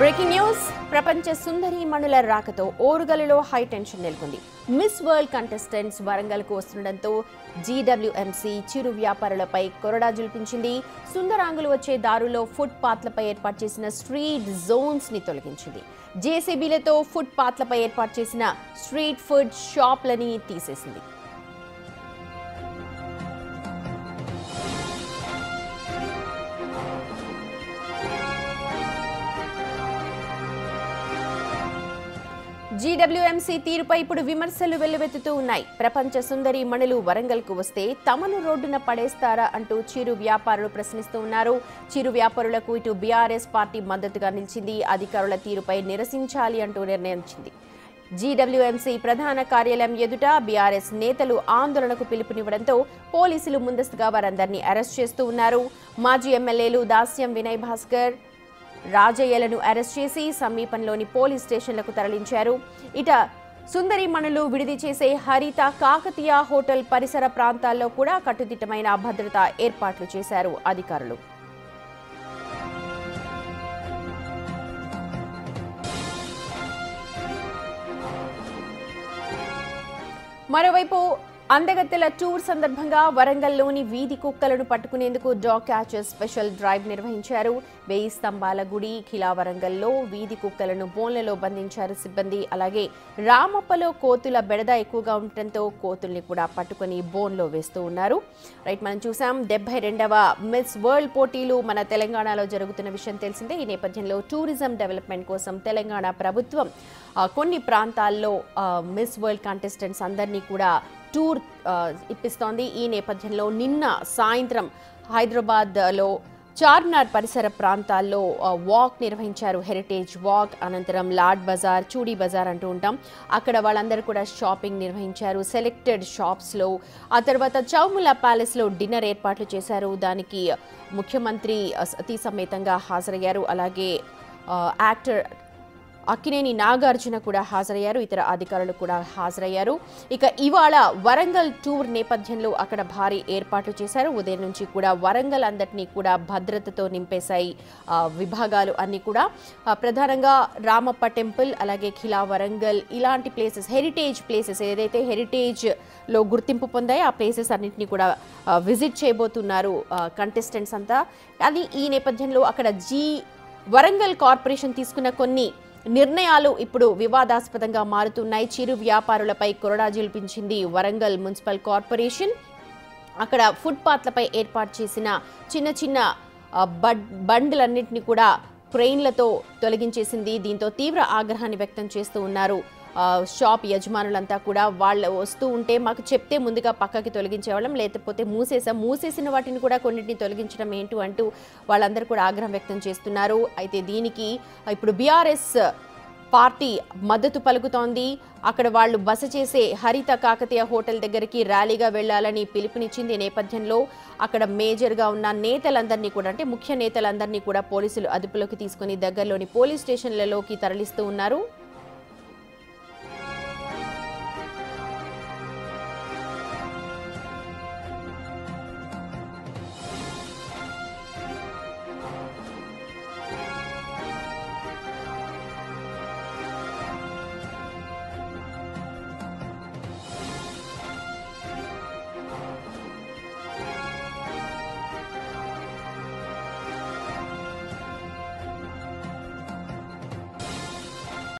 Breaking news ప్రపంచ సుందరి మణుల రాకతో ఓరుగల్లులో high tension నెలకొంది. మిస్ వరల్డ్ కంటెస్టెంట్స్ వరంగల్కు వస్తుండటంతో జీడబ్ల్యూఎంసీ చిరు వ్యాపారులపై కొరడా జుల్పించింది. సుందరాంగులు వచ్చే దారుల్లో ఫుట్ పాత్లపై ఏర్పాటు చేసిన స్ట్రీట్ జోన్స్ ని తొలగించింది. జేసీబీలతో ఫుట్ పాత్లపై ఏర్పాటు చేసిన స్ట్రీట్ ఫుడ్ షాప్లని తీసేసింది. జీడబ్ల్యూఎంసీ తీరుపై ఇప్పుడు విమర్శలు వెల్లువెత్తుతూ ఉన్నాయి. ప్రపంచ సుందరి మణులు వరంగల్కు వస్తే తమను రోడ్డున పడేస్తారా అంటూ చిరు వ్యాపారులు ప్రశ్నిస్తూ ఉన్నారు. చిరు వ్యాపారులకు ఇటు బీఆర్ఎస్ పార్టీ మద్దతుగా నిలిచింది. అధికారుల తీరుపై నిరసించాలి అంటూ నిర్ణయించింది. జీడబ్ల్యూఎంసీ ప్రధాన కార్యాలయం ఎదుట బీఆర్ఎస్ నేతలు ఆందోళనకు పిలుపునివ్వడంతో పోలీసులు ముందస్తుగా వారందరినీ అరెస్ట్ చేస్తూ ఉన్నారు. మాజీ ఎమ్మెల్యేలు దాస్యం వినయ్ భాస్కర్, రాజయ్యలను అరెస్ట్ చేసి సమీపంలోని పోలీస్ స్టేషన్లకు తరలించారు. ఇట సుందరి మణులు విడిది చేసే హరిత కాకతీయ హోటల్ పరిసర ప్రాంతాల్లో కూడా కట్టుదిట్టమైన భద్రతా ఏర్పాట్లు చేశారు అధికారులు. మరోవైపు అందగత్తెల టూర్ సందర్భంగా వరంగల్లోని వీధి కుక్కలను పట్టుకునేందుకు డాగ్ క్యాచర్స్ స్పెషల్ డ్రైవ్ నిర్వహించారు. 1000 స్తంభాల గుడి, ఖిలా వరంగల్లో వీధి కుక్కలను బోన్లలో బంధించారు సిబ్బంది. అలాగే రామప్పలో కోతుల బెడద ఎక్కువగా ఉండటంతో కోతుల్ని కూడా పట్టుకుని బోన్లో వేస్తూ ఉన్నారు. మనం చూసాం 72వ మిస్ వరల్డ్ పోటీలు మన తెలంగాణలో జరుగుతున్న విషయం తెలిసిందే. ఈ నేపథ్యంలో టూరిజం డెవలప్మెంట్ కోసం తెలంగాణ ప్రభుత్వం కొన్ని ప్రాంతాల్లో మిస్ వరల్డ్ కంటెస్టెంట్స్ అందరినీ కూడా టూర్ ఇప్పిస్తోంది. ఈ నేపథ్యంలో నిన్న సాయంత్రం హైదరాబాద్లో చార్మినార్ పరిసర ప్రాంతాల్లో వాక్ నిర్వహించారు. హెరిటేజ్ వాక్, అనంతరం లాడ్ బజార్, చూడీ బజార్ అంటూ ఉంటాం. అక్కడ వాళ్ళందరూ కూడా షాపింగ్ నిర్వహించారు సెలెక్టెడ్ షాప్స్లో. ఆ తర్వాత చౌములా ప్యాలెస్లో డిన్నర్ ఏర్పాట్లు చేశారు. దానికి ముఖ్యమంత్రి సతీ సమేతంగా హాజరయ్యారు. అలాగే యాక్టర్ అక్కినేని నాగార్జున కూడా హాజరయ్యారు. ఇతర అధికారులు కూడా హాజరయ్యారు. ఇక ఇవాళ వరంగల్ టూర్ నేపథ్యంలో అక్కడ భారీ ఏర్పాట్లు చేశారు. ఉదయం నుంచి కూడా వరంగల్ అంతటినీ కూడా భద్రతతో నింపేశాయి విభాగాలు అన్ని కూడా. ప్రధానంగా రామప్ప టెంపుల్, అలాగే ఖిలా వరంగల్ ఇలాంటి ప్లేసెస్, హెరిటేజ్ ప్లేసెస్ ఏదైతే హెరిటేజ్లో గుర్తింపు పొందాయో ఆ ప్లేసెస్ అన్నింటినీ కూడా విజిట్ చేయబోతున్నారు కంటెస్టెంట్స్ అంతా. అది ఈ నేపథ్యంలో అక్కడ వరంగల్ కార్పొరేషన్ తీసుకున్న కొన్ని నిర్ణయాలు ఇప్పుడు వివాదాస్పదంగా మారుతున్నాయి. చిరు వ్యాపారులపై కొరడా జల్పించింది వరంగల్ మున్సిపల్ కార్పొరేషన్. అక్కడ ఫుట్పాత్లపై ఏర్పాటు చేసిన చిన్న చిన్న బండ్లన్నింటినీ కూడా క్రెయిన్లతో తొలగించేసింది. దీంతో తీవ్ర ఆగ్రహాన్ని వ్యక్తం చేస్తూ ఉన్నారు షాప్ యజమానులంతా కూడా. వాళ్ళు వస్తూ ఉంటే మాకు చెప్తే ముందుగా పక్కకి తొలగించేవాళ్ళం, లేకపోతే మూసేసిన వాటిని కూడా కొన్నింటిని తొలగించడం ఏంటూ అంటూ వాళ్ళందరూ కూడా ఆగ్రహం వ్యక్తం చేస్తున్నారు. అయితే దీనికి ఇప్పుడు బీఆర్ఎస్ పార్టీ మద్దతు పలుకుతోంది. అక్కడ వాళ్ళు బస చేసే హరిత కాకతీయ హోటల్ దగ్గరికి ర్యాలీగా వెళ్లాలని పిలుపునిచ్చింది. నేపథ్యంలో అక్కడ మేజర్గా ఉన్న నేతలందరినీ కూడా, అంటే ముఖ్య నేతలందరినీ కూడా పోలీసులు అదుపులోకి తీసుకుని దగ్గరలోని పోలీస్ స్టేషన్లలోకి తరలిస్తూ ఉన్నారు.